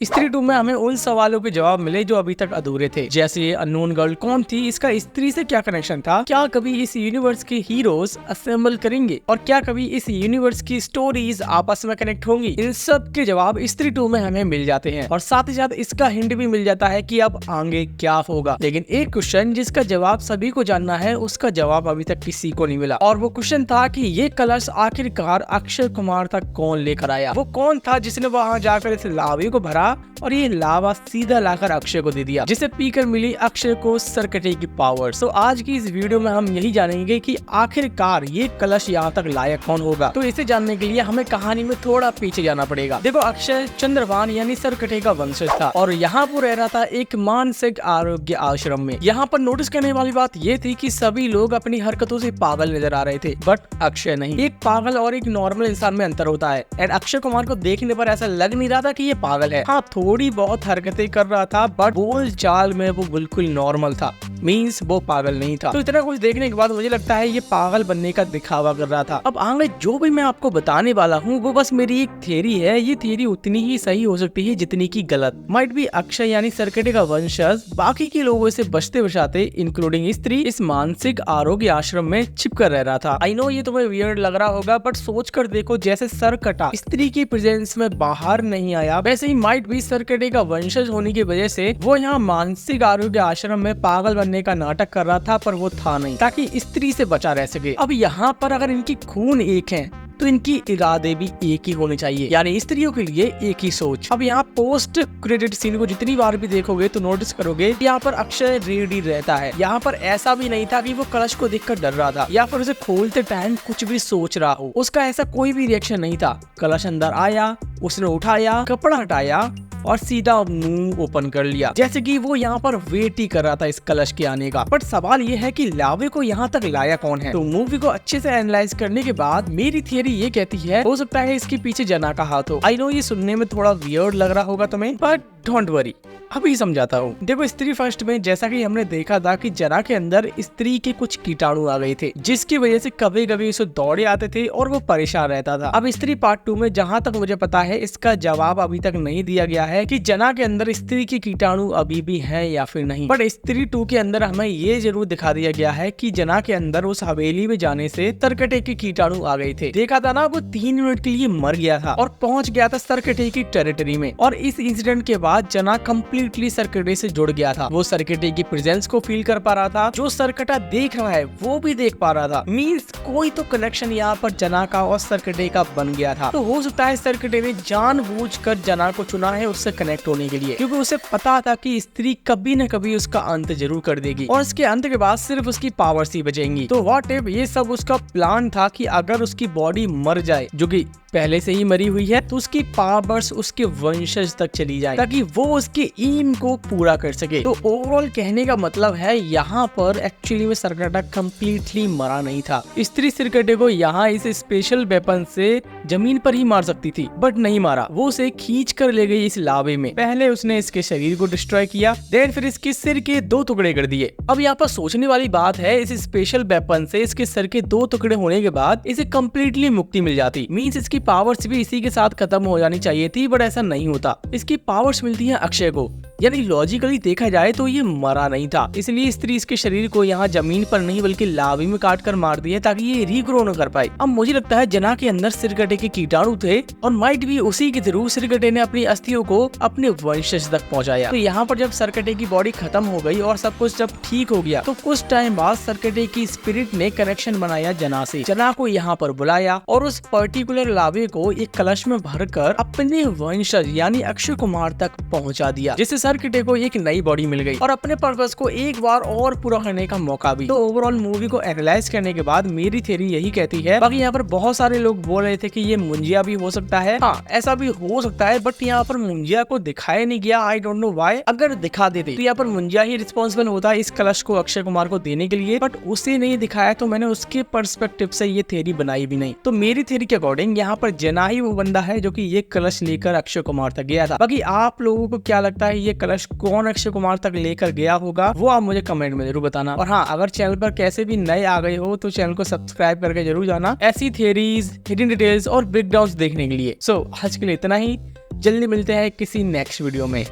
स्त्री 2 में हमें उन सवालों के जवाब मिले जो अभी तक अधूरे थे, जैसे ये अननोन गर्ल कौन थी, इसका स्त्री से क्या कनेक्शन था, क्या कभी इस यूनिवर्स के हीरोज असेंबल करेंगे और क्या कभी इस यूनिवर्स की स्टोरीज आपस में कनेक्ट होंगी। इन सब के जवाब स्त्री 2 में हमें मिल जाते हैं और साथ ही साथ इसका हिंट भी मिल जाता है कि अब आगे क्या होगा। लेकिन एक क्वेश्चन जिसका जवाब सभी को जानना है, उसका जवाब अभी तक किसी को नहीं मिला और वो क्वेश्चन था कि ये कलश आखिरकार अक्षय कुमार तक कौन लेकर आया। वो कौन था जिसने वहां जाकर इस लावे को भरा और ये लावा सीधा लाकर अक्षय को दे दिया, जिसे पीकर मिली अक्षय को सरकटे की पावर। तो आज की इस वीडियो में हम यही जानेंगे कि आखिरकार ये कलश यहाँ तक लायक कौन होगा। तो इसे जानने के लिए हमें कहानी में थोड़ा पीछे जाना पड़ेगा। देखो, अक्षय चंद्रभान यानी सरकटे का वंशज था और यहाँ पर रह रहा था एक मानसिक आरोग्य आश्रम में। यहाँ पर नोटिस करने वाली बात ये थी कि सभी लोग अपनी हरकतों से पागल नजर आ रहे थे, बट अक्षय नहीं। एक पागल और एक नॉर्मल इंसान में अंतर होता है एंड अक्षय कुमार को देखने पर ऐसा लग नहीं रहा था कि ये पागल है। हाँ, थोड़ी बहुत हरकतें कर रहा था, बट बोल चाल में वो बिल्कुल नॉर्मल था, मीन्स वो पागल नहीं था। तो इतना कुछ देखने के बाद मुझे लगता है ये पागल बनने का दिखावा कर रहा था। अब आगे जो भी मैं आपको बताने वाला हूँ वो बस मेरी एक थियरी है। ये थियरी उतनी ही सही हो सकती है जितनी की गलत। माइट भी अक्षय यानी सरकटे का वंशज बाकी के लोगों से बचते बचाते इंक्लूडिंग स्त्री इस मानसिक आरोग्य आश्रम में छिपकर रह रहा था। आई नो ये तुम्हें वियर्ड लग रहा होगा, बट सोच कर देखो, जैसे सरकटा स्त्री की प्रेजेंस में बाहर नहीं आया, वैसे ही माइट भी सरकटे का वंशज होने की वजह से वो यहाँ मानसिक आरोग्य आश्रम में पागल बनने का नाटक कर रहा था, पर वो था नहीं, ताकि स्त्री से बचा रह सके। अब यहाँ पर अगर इनकी खून एक है तो इनकी इरादे भी एक ही होने चाहिए, यानी स्त्रियों के लिए एक ही सोच। अब यहाँ पोस्ट क्रेडिट सीन को जितनी बार भी देखोगे तो नोटिस करोगे यहाँ पर अक्षय रेडी रहता है। यहाँ पर ऐसा भी नहीं था कि वो कलश को देखकर डर रहा था या फिर उसे खोलते टाइम कुछ भी सोच रहा हो। उसका ऐसा कोई भी रिएक्शन नहीं था। कलश अंदर आया, उसने उठाया, कपड़ा हटाया और सीधा मुंह ओपन कर लिया, जैसे कि वो यहाँ पर वेट ही कर रहा था इस कलश के आने का। बट सवाल ये है कि लावे को यहाँ तक लाया कौन है। तो मूवी को अच्छे से एनालाइज करने के बाद मेरी थियरी ये कहती है, हो सकता है इसके पीछे जना का हाथ हो। आई नो ये सुनने में थोड़ा वियर्ड लग रहा होगा तुम्हें, बट डोंट वरी, अभी समझाता हूँ। देखो, स्त्री फर्स्ट में जैसा कि हमने देखा था कि जना के अंदर स्त्री के कुछ कीटाणु आ गए थे, जिसकी वजह से कभी कभी उसे दौड़े आते थे और वो परेशान रहता था। अब स्त्री पार्ट 2 में जहाँ तक मुझे पता है इसका जवाब अभी तक नहीं दिया गया है कि जना के अंदर स्त्री के कीटाणु अभी भी हैं या फिर नहीं। बट स्त्री 2 के अंदर हमें ये जरूर दिखा दिया गया है कि जना के अंदर उस हवेली में जाने से सरकटे के कीटाणु आ गए थे। देखा था ना, वो 3 मिनट के लिए मर गया था और पहुंच गया था सरकटे की टेरिटरी में। और इस इंसिडेंट के बाद जना कंप्लीटली सरकटे से जुड़ गया था। वो सरकटे की प्रेजेंस को फील कर पा रहा था, जो सरकटा देख रहा है वो भी देख पा रहा था। मींस कोई तो कनेक्शन यहाँ पर जना का और सरकटे का बन गया था। तो हो सकता है सरकटे ने जानबूझकर जना को चुना है उससे कनेक्ट होने के लिए, क्योंकि उसे पता था कि स्त्री कभी न कभी उसका अंत जरूर कर देगी और उसके अंत के बाद सिर्फ उसकी पावर्स ही बचेंगी। तो व्हाट इफ ये सब उसका प्लान था कि अगर उसकी बॉडी मर जाए, जो कि पहले से ही मरी हुई है, तो उसकी पावर्स उसके वंशज तक चली जाए ताकि वो उसके एम को पूरा कर सके। तो ओवरऑल कहने का मतलब है यहाँ पर एक्चुअली में सरकटा कंप्लीटली मरा नहीं था। स्त्री सरकटे को यहाँ इस स्पेशल वेपन से जमीन पर ही मार सकती थी, बट नहीं मारा। वो उसे खींच कर ले गई इस लावे में। पहले उसने इसके शरीर को डिस्ट्रॉय किया, देन फिर इसके सिर के 2 टुकड़े कर दिए। अब यहाँ पर सोचने वाली बात है, इस स्पेशल वेपन से इसके सर के 2 टुकड़े होने के बाद इसे कंप्लीटली मुक्ति मिल जाती। मींस इसकी पावर्स भी इसी के साथ खत्म हो जानी चाहिए थी, बट ऐसा नहीं होता। इसकी पावर्स मिलती है अक्षय को, यानी लॉजिकली देखा जाए तो ये मरा नहीं था। इसलिए स्त्री इसके शरीर को यहाँ जमीन पर नहीं बल्कि लावे में काट कर मार दिया ताकि ये रीग्रो न कर पाए। अब मुझे लगता है जना के अंदर सिरकटे के कीटाणु थे और माइट भी उसी के थ्रू सिरकटे ने अपनी अस्थियों को अपने वंशज तक पहुँचाया। तो यहाँ पर जब सरकटे की बॉडी खत्म हो गई और सब कुछ जब ठीक हो गया, तो कुछ टाइम बाद सरकटे की स्पिरिट ने कनेक्शन बनाया जना से। जना को यहाँ पर बुलाया और उस पर्टिकुलर लावे को एक कलश में भरकर अपने वंशज यानी अक्षय कुमार तक पहुँचा दिया, जिससे सरकटे को एक नई बॉडी मिल गई और अपने पर्पस को एक बार और पूरा करने का मौका भी। तो ओवरऑल मूवी को एनालाइज करने के बाद मेरी थ्योरी यही कहती है। बाकी यहाँ पर बहुत सारे लोग बोल रहे थे कि ये मुंजिया भी हो सकता है। हाँ, ऐसा भी हो सकता है, बट यहाँ पर मुंजिया को दिखाया नहीं गया। I don't know why. अगर दिखा देते तो यहाँ पर मुंजिया ही रिस्पॉन्सिबल होता है इस कलश को अक्षय कुमार को देने के लिए, बट उसे नहीं दिखाया, तो मैंने उसके पर्सपेक्टिव से ये थ्योरी बनाई भी नहीं। तो मेरी थ्योरी के अकॉर्डिंग यहाँ पर जना ही वो बंदा है जो कि ये कलश लेकर अक्षय कुमार तक गया था। बाकी आप लोगों को क्या लगता है, ये कलश कौन अक्षय कुमार तक लेकर गया होगा, वो आप मुझे कमेंट में जरूर बताना। और हाँ, अगर चैनल पर कैसे भी नए आ गए हो तो चैनल को सब्सक्राइब करके जरूर जाना ऐसी थियरीज, हिडन डिटेल्स और ब्रेकडाउन्स देखने के लिए। सो आज के लिए इतना ही। जल्दी मिलते हैं किसी नेक्स्ट वीडियो में।